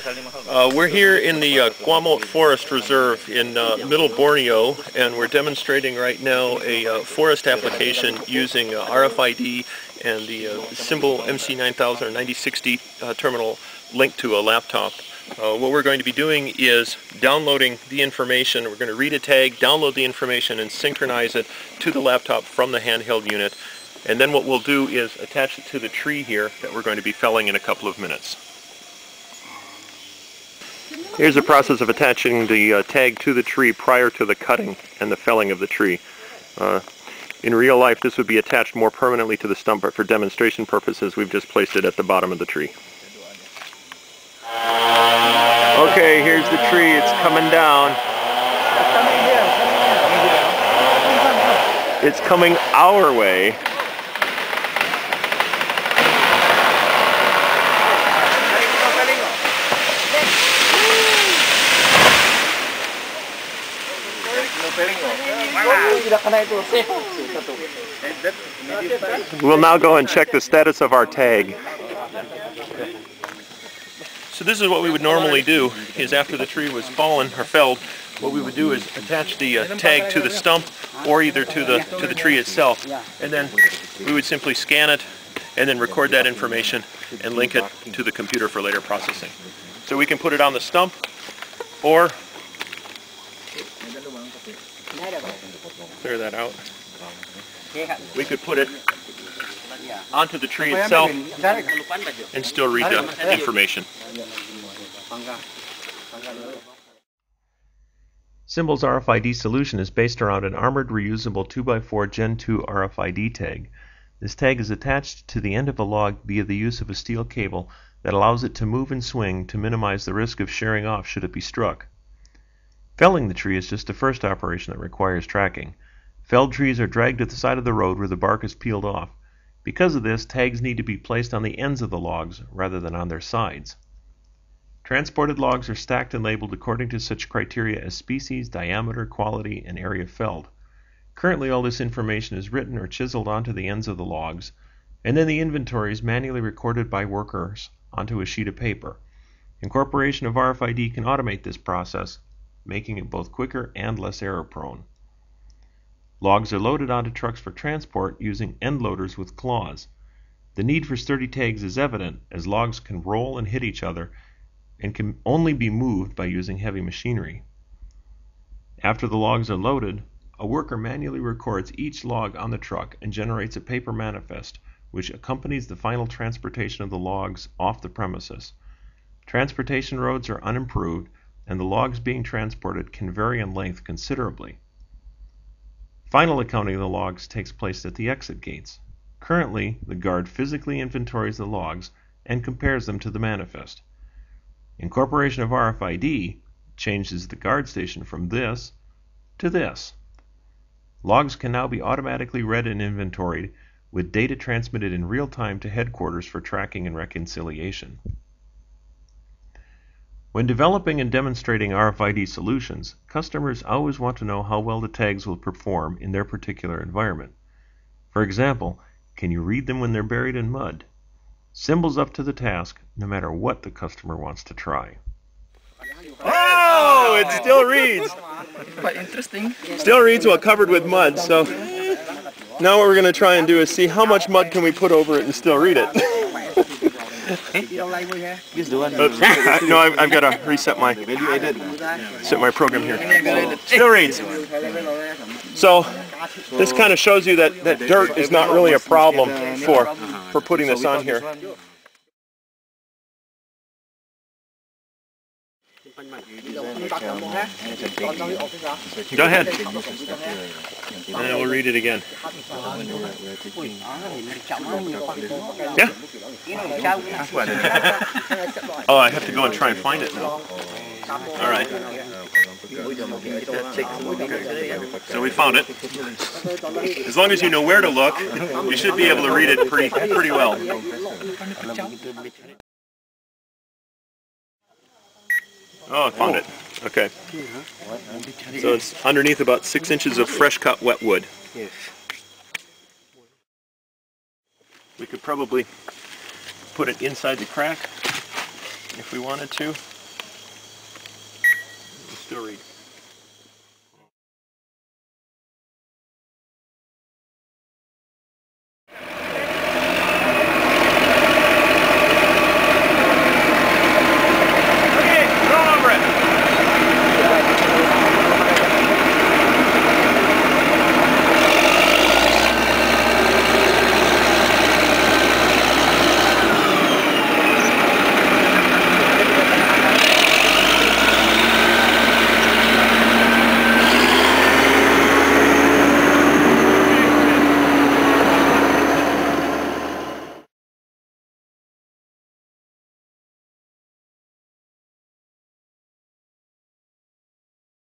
We're here in the Guamot Forest Reserve in Middle Borneo, and we're demonstrating right now a forest application using RFID and the symbol MC9000 or 9060 terminal linked to a laptop. What we're going to be doing is downloading the information. We're going to read a tag, download the information, and synchronize it to the laptop from the handheld unit. And then what we'll do is attach it to the tree here that we're going to be felling in a couple of minutes. Here's the process of attaching the tag to the tree prior to the cutting and the felling of the tree. In real life this would be attached more permanently to the stump, but for demonstration purposes we've just placed it at the bottom of the tree. Okay, here's the tree, it's coming down. It's coming our way. We'll now go and check the status of our tag. So this is what we would normally do, is after the tree was fallen or felled, what we would do is attach the tag to the stump or either to the tree itself, and then we would simply scan it and then record that information and link it to the computer for later processing. So we can put it on the stump, or clear that out. We could put it onto the tree itself and still read the information. Symbol's RFID solution is based around an armored reusable 2x4 Gen 2 RFID tag. This tag is attached to the end of a log via the use of a steel cable that allows it to move and swing to minimize the risk of shearing off should it be struck. Felling the tree is just the first operation that requires tracking. Felled trees are dragged to the side of the road where the bark is peeled off. Because of this, tags need to be placed on the ends of the logs rather than on their sides. Transported logs are stacked and labeled according to such criteria as species, diameter, quality, and area felled. Currently, all this information is written or chiseled onto the ends of the logs, and then the inventory is manually recorded by workers onto a sheet of paper. Incorporation of RFID can automate this process, making it both quicker and less error-prone. Logs are loaded onto trucks for transport using end loaders with claws. The need for sturdy tags is evident, as logs can roll and hit each other and can only be moved by using heavy machinery. After the logs are loaded, a worker manually records each log on the truck and generates a paper manifest, which accompanies the final transportation of the logs off the premises. Transportation roads are unimproved, and the logs being transported can vary in length considerably. Final accounting of the logs takes place at the exit gates. Currently, the guard physically inventories the logs and compares them to the manifest. Incorporation of RFID changes the guard station from this to this. Logs can now be automatically read and inventoried, with data transmitted in real time to headquarters for tracking and reconciliation. When developing and demonstrating RFID solutions, customers always want to know how well the tags will perform in their particular environment. For example, can you read them when they're buried in mud? Symbol's up to the task, no matter what the customer wants to try. Oh, it still reads! Quite interesting. Still reads while covered with mud, so now what we're going to try and do is see how much mud can we put over it and still read it. Oops. No, I've got to reset my program here. Still reads. So this kind of shows you that dirt is not really a problem for putting this on here. Go ahead. And then we'll read it again. Yeah. Oh, I have to go and try and find it now. All right. So we found it. As long as you know where to look, you should be able to read it pretty well. Oh, I found it. Okay. So it's underneath about 6 inches of fresh cut wet wood. Yes. We could probably put it inside the crack if we wanted to. Still read.